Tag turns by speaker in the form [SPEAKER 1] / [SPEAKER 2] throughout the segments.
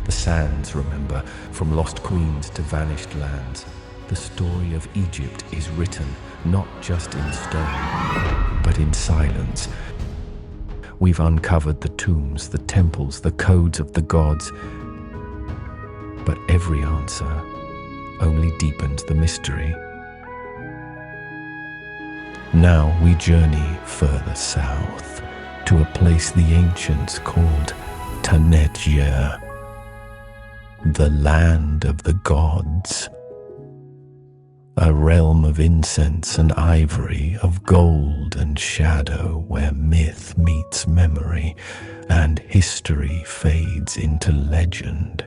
[SPEAKER 1] The sands, remember, from lost queens to vanished lands. The story of Egypt is written not just in stone, but in silence. We've uncovered the tombs, the temples, the codes of the gods. But every answer only deepens the mystery. Now we journey further south to a place the ancients called Tanedjer, the land of the gods. A realm of incense and ivory, of gold and shadow, where myth meets memory and history fades into legend.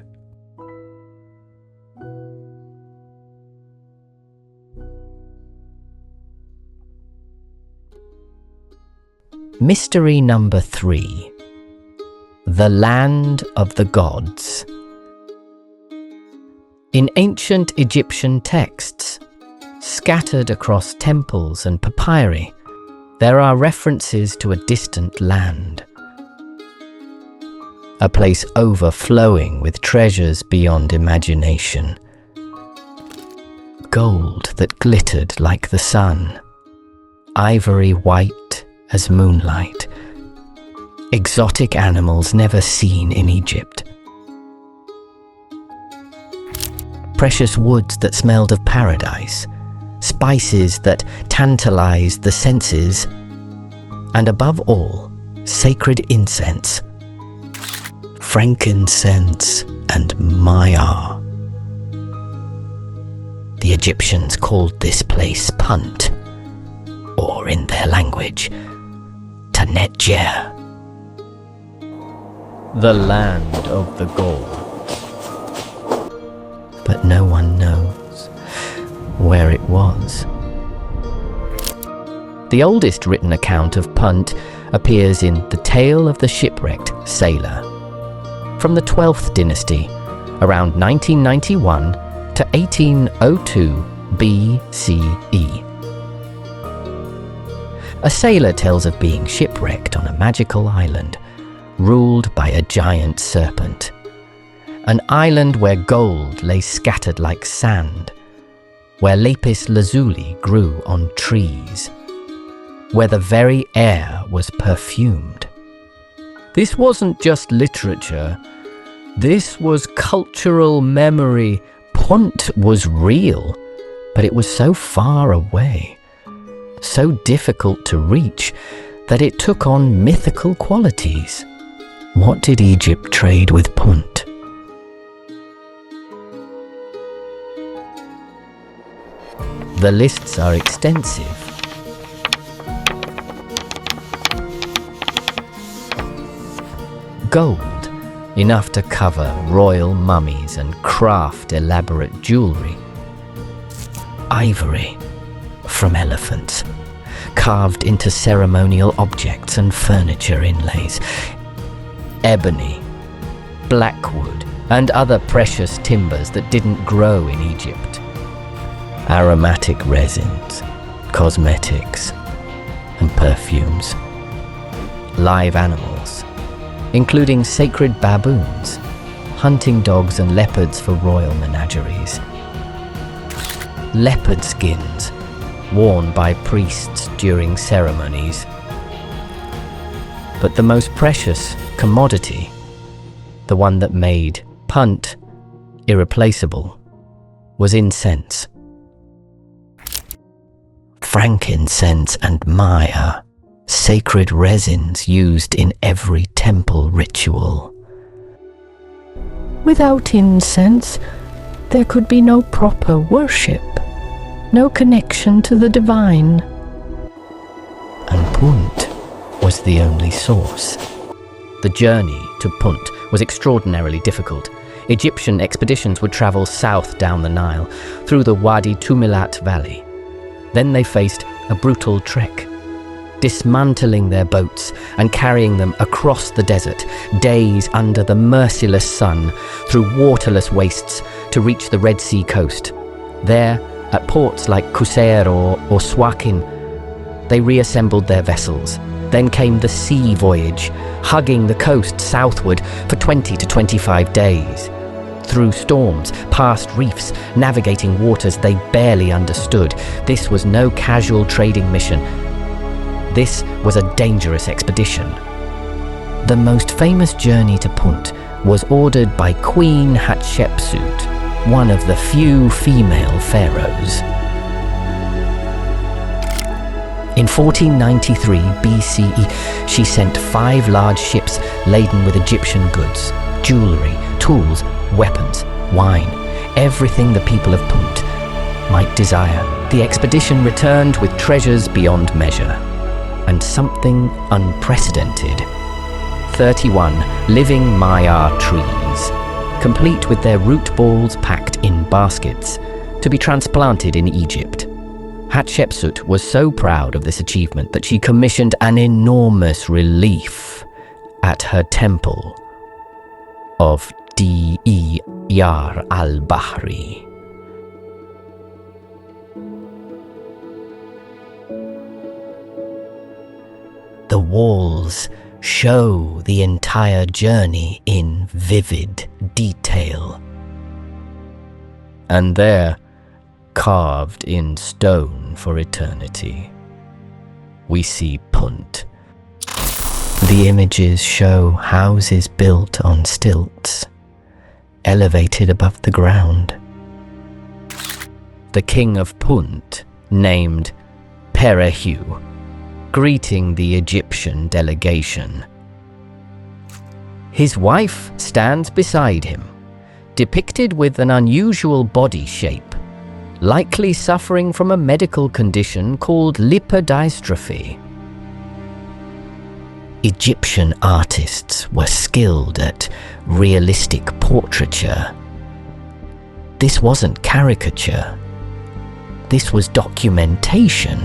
[SPEAKER 2] Mystery number 3. The Land of the Gods. In ancient Egyptian texts, scattered across temples and papyri, there are references to a distant land. A place overflowing with treasures beyond imagination. Gold that glittered like the sun. Ivory white as moonlight. Exotic animals never seen in Egypt. Precious woods that smelled of paradise. Spices that tantalized the senses. And above all, sacred incense. Frankincense and myrrh. The Egyptians called this place Punt, or in their language, Tanedjer. The land of the gods. But no one knows where it was. The oldest written account of Punt appears in The Tale of the Shipwrecked Sailor, from the 12th dynasty, around 1991 to 1802 BCE. A sailor tells of being shipwrecked on a magical island, ruled by a giant serpent. An island where gold lay scattered like sand, where lapis lazuli grew on trees, where the very air was perfumed. This wasn't just literature, this was cultural memory. Punt was real, but it was so far away, so difficult to reach, that it took on mythical qualities. What did Egypt trade with Punt? The lists are extensive. Gold, enough to cover royal mummies and craft elaborate jewelry. Ivory, from elephants, carved into ceremonial objects and furniture inlays. Ebony, blackwood, and other precious timbers that didn't grow in Egypt. Aromatic resins, cosmetics, and perfumes. Live animals, including sacred baboons, hunting dogs and leopards for royal menageries. Leopard skins, worn by priests during ceremonies. But the most precious commodity, the one that made Punt irreplaceable, was incense. Frankincense and myrrh, sacred resins used in every temple ritual. Without incense, there could be no proper worship, no connection to the divine. And Punt was the only source. The journey to Punt was extraordinarily difficult. Egyptian expeditions would travel south down the Nile, through the Wadi Tumilat Valley. Then they faced a brutal trek, dismantling their boats and carrying them across the desert, days under the merciless sun, through waterless wastes to reach the Red Sea coast. There, at ports like Qusair or Suakin, they reassembled their vessels. Then came the sea voyage, hugging the coast southward for 20 to 25 days. Through storms, past reefs, navigating waters they barely understood. This was no casual trading mission. This was a dangerous expedition. The most famous journey to Punt was ordered by Queen Hatshepsut, one of the few female pharaohs. In 1493 BCE, she sent 5 large ships laden with Egyptian goods, jewelry, tools, weapons, wine, everything the people of Punt might desire. The expedition returned with treasures beyond measure, and something unprecedented. 31 living Maya trees, complete with their root balls packed in baskets, to be transplanted in Egypt. Hatshepsut was so proud of this achievement that she commissioned an enormous relief at her temple of Di-Yar al-Bahri. The walls show the entire journey in vivid detail. And there, carved in stone for eternity, we see Punt. The images show houses built on stilts, elevated above the ground. The king of Punt, named Perehu, greeting the Egyptian delegation. His wife stands beside him, depicted with an unusual body shape, likely suffering from a medical condition called lipodystrophy. Egyptian artists were skilled at realistic portraiture. This wasn't caricature. This was documentation.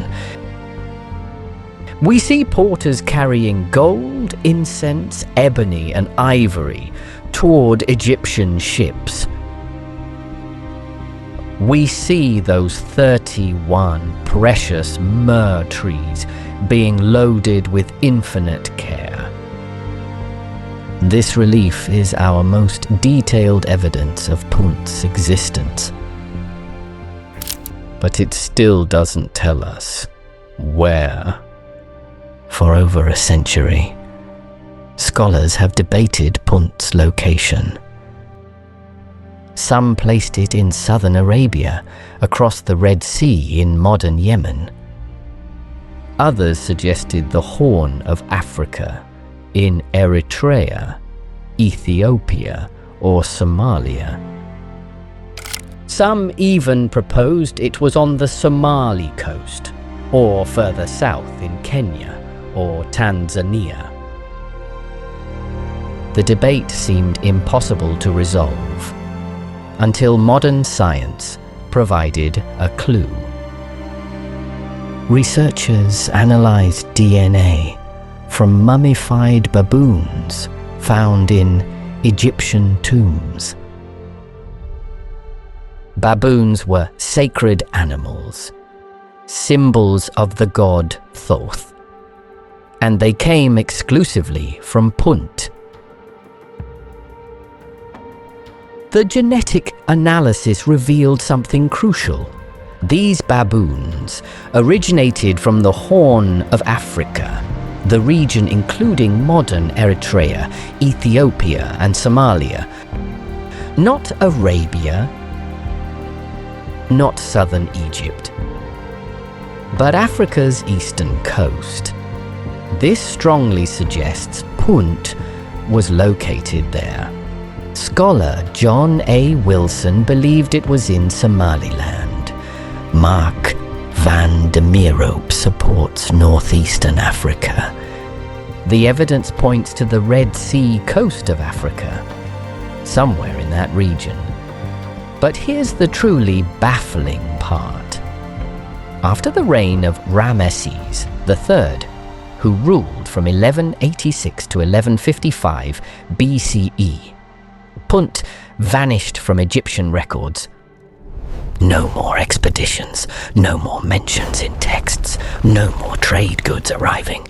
[SPEAKER 2] We see porters carrying gold, incense, ebony, and ivory toward Egyptian ships. We see those 31 precious myrrh trees being loaded with infinite care. This relief is our most detailed evidence of Punt's existence. But it still doesn't tell us where. For over a century, scholars have debated Punt's location. Some placed it in southern Arabia, across the Red Sea in modern Yemen. Others suggested the Horn of Africa in Eritrea, Ethiopia, or Somalia. Some even proposed it was on the Somali coast, or further south in Kenya or Tanzania. The debate seemed impossible to resolve, until modern science provided a clue. Researchers analyzed DNA from mummified baboons found in Egyptian tombs. Baboons were sacred animals, symbols of the god Thoth, and they came exclusively from Punt. The genetic analysis revealed something crucial. These baboons originated from the Horn of Africa, the region including modern Eritrea, Ethiopia, and Somalia. Not Arabia, not southern Egypt, but Africa's eastern coast. This strongly suggests Punt was located there. Scholar John A. Wilson believed it was in Somaliland. Mark van der Meerope supports northeastern Africa. The evidence points to the Red Sea coast of Africa, somewhere in that region. But here's the truly baffling part. After the reign of Ramesses III, who ruled from 1186 to 1155 BCE, Punt vanished from Egyptian records. No more expeditions, no more mentions in texts, no more trade goods arriving.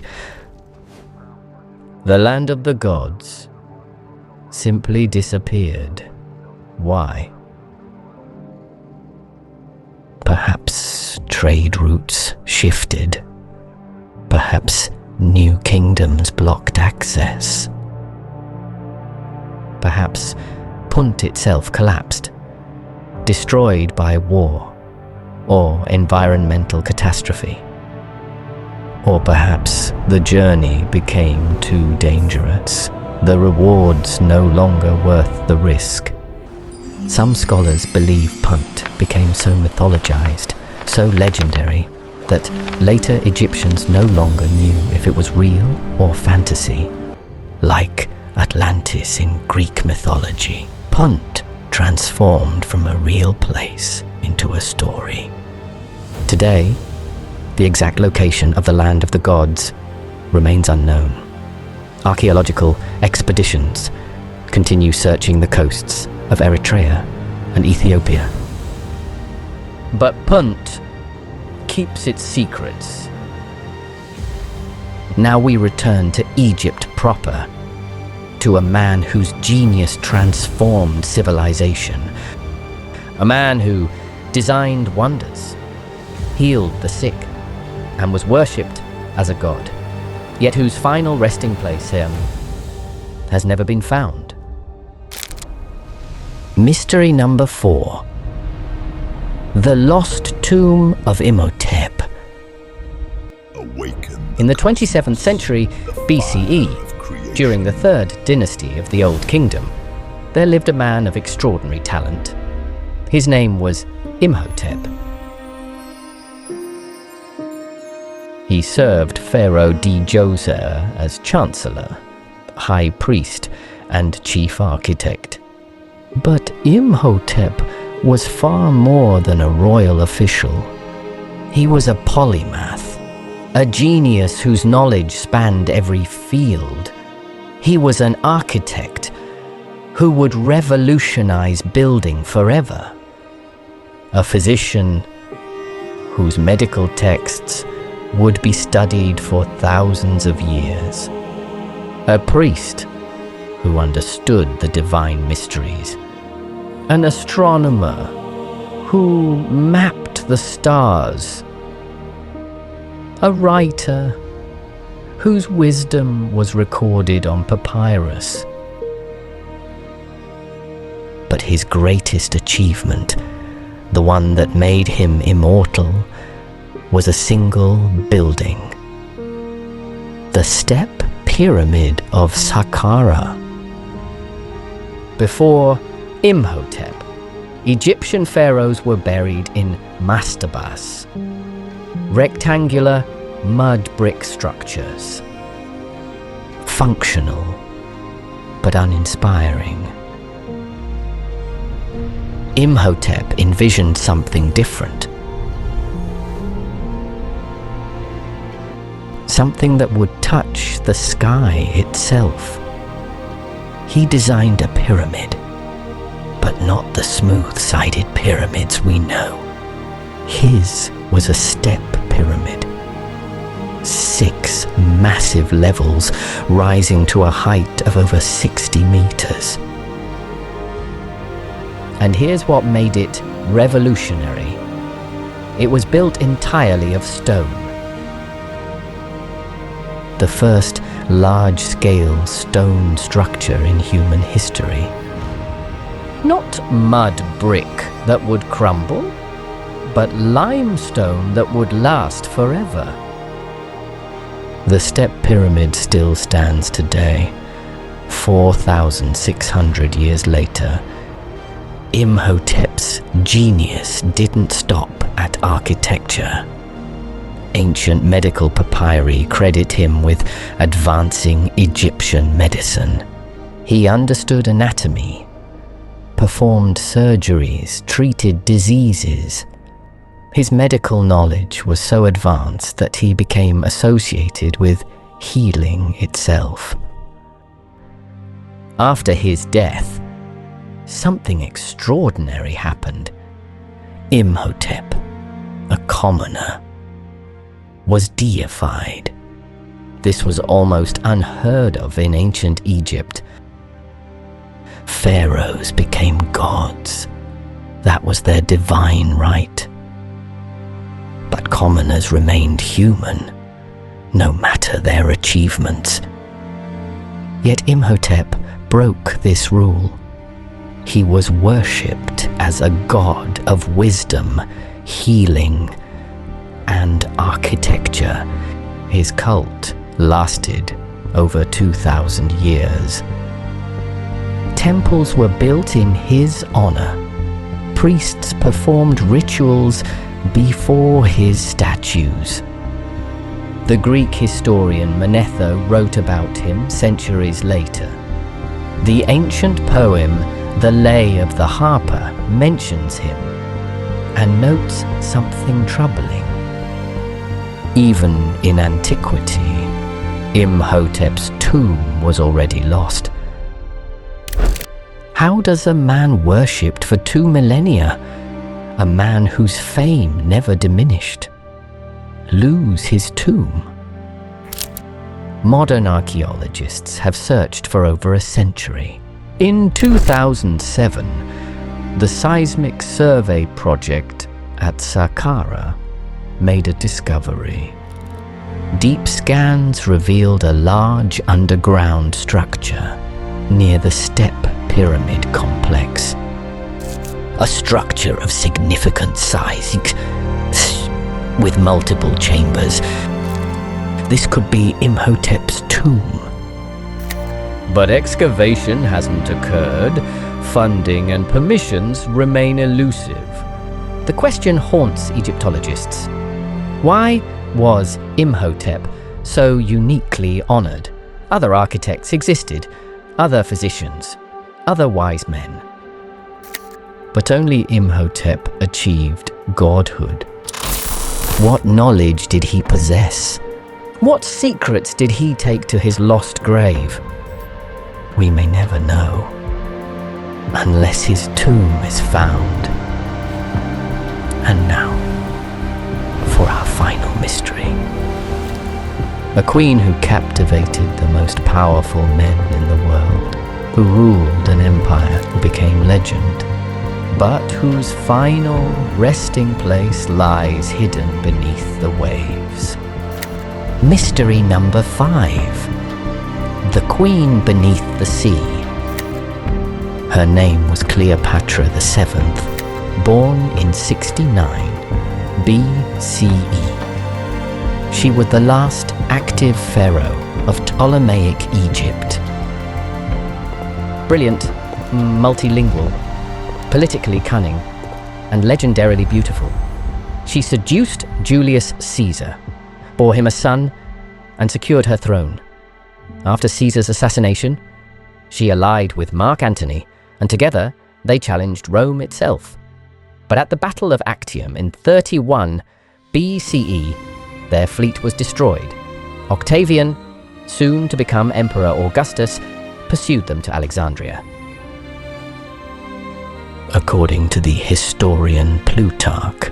[SPEAKER 2] The land of the gods simply disappeared. Why? Perhaps trade routes shifted. Perhaps new kingdoms blocked access. Perhaps Punt itself collapsed, destroyed by war or environmental catastrophe. Or perhaps the journey became too dangerous, the rewards no longer worth the risk. Some scholars believe Punt became so mythologized, so legendary, that later Egyptians no longer knew if it was real or fantasy. Like Atlantis in Greek mythology, Punt transformed from a real place into a story. Today, the exact location of the land of the gods remains unknown. Archaeological expeditions continue searching the coasts of Eritrea and Ethiopia. But Punt keeps its secrets. Now we return to Egypt proper, to a man whose genius transformed civilization. A man who designed wonders, healed the sick, and was worshipped as a god, yet whose final resting place has never been found. Mystery number 4. The Lost Tomb of Imhotep. In the 27th century BCE, during the 3rd dynasty of the Old Kingdom, there lived a man of extraordinary talent. His name was Imhotep. He served Pharaoh Djoser as chancellor, high priest, and chief architect. But Imhotep was far more than a royal official. He was a polymath, a genius whose knowledge spanned every field. He was an architect who would revolutionize building forever. A physician whose medical texts would be studied for thousands of years. A priest who understood the divine mysteries. An astronomer who mapped the stars. A writer whose wisdom was recorded on papyrus. But his greatest achievement, the one that made him immortal, was a single building. The Step Pyramid of Saqqara. Before Imhotep, Egyptian pharaohs were buried in mastabas, rectangular mud brick structures. Functional, but uninspiring. Imhotep envisioned something different. Something that would touch the sky itself. He designed a pyramid, but not the smooth-sided pyramids we know. His was a step pyramid. 6 massive levels rising to a height of over 60 meters. And here's what made it revolutionary. It was built entirely of stone. The first large-scale stone structure in human history. Not mud brick that would crumble, but limestone that would last forever. The Step Pyramid still stands today, 4,600 years later. Imhotep's genius didn't stop at architecture. Ancient medical papyri credit him with advancing Egyptian medicine. He understood anatomy, performed surgeries, treated diseases. His medical knowledge was so advanced that he became associated with healing itself. After his death, something extraordinary happened. Imhotep, a commoner, was deified. This was almost unheard of in ancient Egypt. Pharaohs became gods. That was their divine right. But commoners remained human, no matter their achievements. Yet Imhotep broke this rule. He was worshipped as a god of wisdom, healing, and architecture. His cult lasted over 2,000 years. Temples were built in his honor. Priests performed rituals before his statues. The Greek historian Manetho wrote about him centuries later. The ancient poem The Lay of the Harper mentions him and notes something troubling. Even in antiquity, Imhotep's tomb was already lost. How does a man worshipped for 2 millennia, a man whose fame never diminished, lose his tomb? Modern archaeologists have searched for over a century. In 2007, the seismic survey project at Saqqara made a discovery. Deep scans revealed a large underground structure near the Step Pyramid complex. A structure of significant size, with multiple chambers. This could be Imhotep's tomb. But excavation hasn't occurred. Funding and permissions remain elusive. The question haunts Egyptologists. Why was Imhotep so uniquely honored? Other architects existed, other physicians, other wise men. But only Imhotep achieved godhood. What knowledge did he possess? What secrets did he take to his lost grave? We may never know, unless his tomb is found. And now, for our final mystery. A queen who captivated the most powerful men in the world, who ruled an empire who became legend, but whose final resting place lies hidden beneath the waves. Mystery number 5. The Queen Beneath the Sea. Her name was Cleopatra VII, born in 69 BCE. She was the last active pharaoh of Ptolemaic Egypt. Brilliant, multilingual, politically cunning, and legendarily beautiful. She seduced Julius Caesar, bore him a son, and secured her throne. After Caesar's assassination, she allied with Mark Antony, and together they challenged Rome itself. But at the Battle of Actium in 31 BCE, their fleet was destroyed. Octavian, soon to become Emperor Augustus, pursued them to Alexandria. According to the historian Plutarch,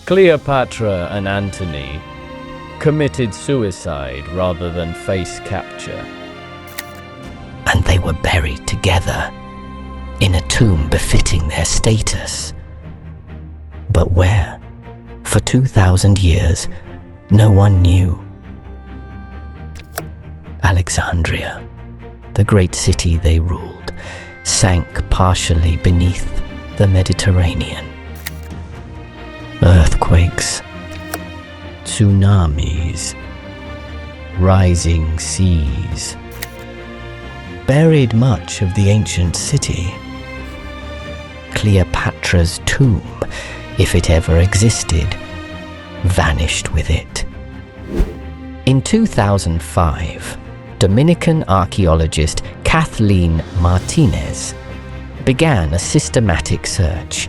[SPEAKER 2] Cleopatra and Antony committed suicide rather than face capture. And they were buried together in a tomb befitting their status. But where? For 2,000 years, no one knew. Alexandria, the great city they ruled, sank partially beneath the Mediterranean. Earthquakes, tsunamis, rising seas buried much of the ancient city. Cleopatra's tomb, if it ever existed, vanished with it. In 2005, Dominican archaeologist Kathleen Martinez began a systematic search.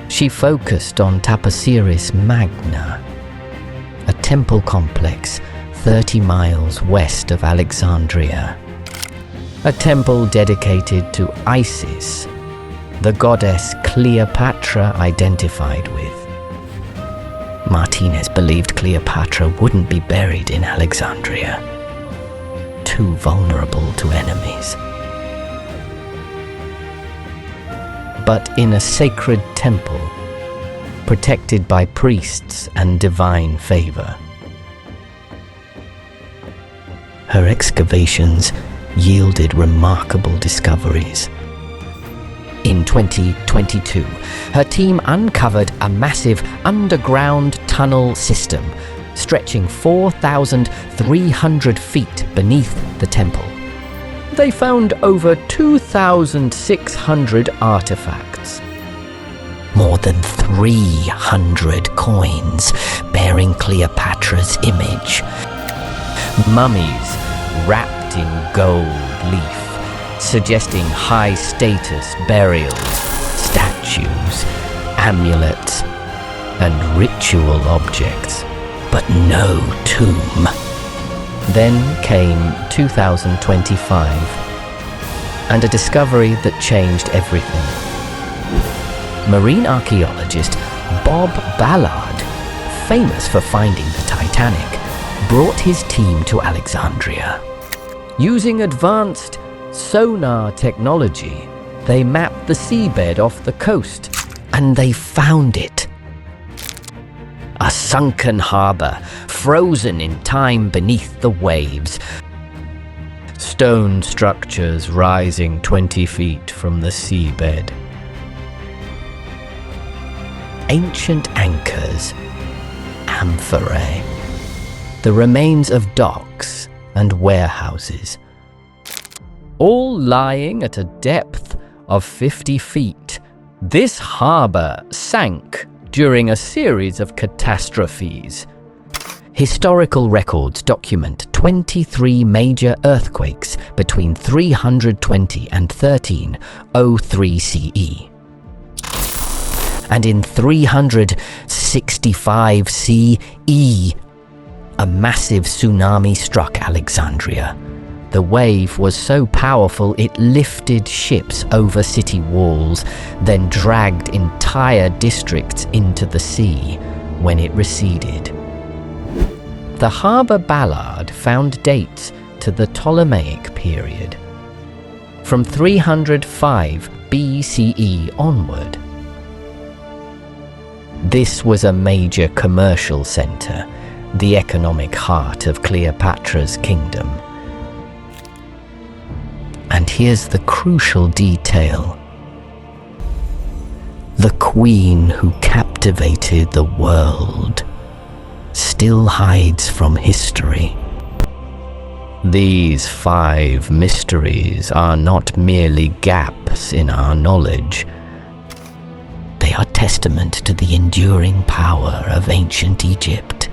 [SPEAKER 2] She focused on Taposiris Magna, a temple complex 30 miles west of Alexandria. A temple dedicated to Isis, the goddess Cleopatra identified with. Martinez believed Cleopatra wouldn't be buried in Alexandria, too vulnerable to enemies, but in a sacred temple, protected by priests and divine favor. Her excavations yielded remarkable discoveries. In 2022, her team uncovered a massive underground tunnel system stretching 4,300 feet beneath the temple. They found over 2,600 artifacts. More than 300 coins bearing Cleopatra's image. Mummies wrapped in gold leaf, suggesting high-status burials, statues, amulets, and ritual objects, but no tomb. Then came 2025, and a discovery that changed everything. Marine archaeologist Bob Ballard, famous for finding the Titanic, brought his team to Alexandria. Using advanced sonar technology, they mapped the seabed off the coast, and they found it. A sunken harbor, frozen in time beneath the waves. Stone structures rising 20 feet from the seabed. Ancient anchors, amphorae, the remains of docks and warehouses, all lying at a depth of 50 feet. This harbor sank during a series of catastrophes. Historical records document 23 major earthquakes between 320 and 1303 CE. And in 365 CE, a massive tsunami struck Alexandria. The wave was so powerful it lifted ships over city walls, then dragged entire districts into the sea when it receded. The harbour Ballard found dates to the Ptolemaic period, from 305 BCE onward. This was a major commercial centre, the economic heart of Cleopatra's kingdom. And here's the crucial detail. The queen who captivated the world still hides from history. These 5 mysteries are not merely gaps in our knowledge. They are testament to the enduring power of ancient Egypt.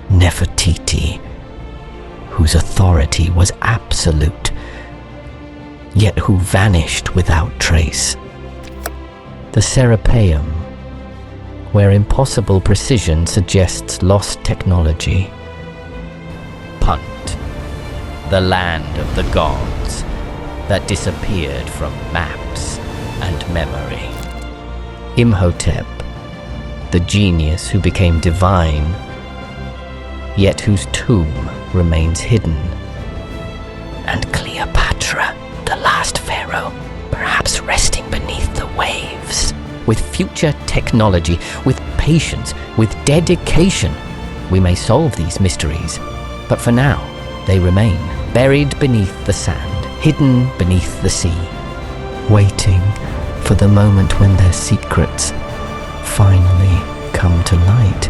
[SPEAKER 2] Nefertiti, whose authority was absolute, yet who vanished without trace. The Serapeum, where impossible precision suggests lost technology. Punt, the land of the gods that disappeared from maps and memory. Imhotep, the genius who became divine, yet whose tomb remains hidden. And Cleopatra, the last pharaoh, perhaps resting beneath the waves. With future technology, with patience, with dedication, we may solve these mysteries. But for now, they remain buried beneath the sand, hidden beneath the sea, waiting for the moment when their secrets finally come to light.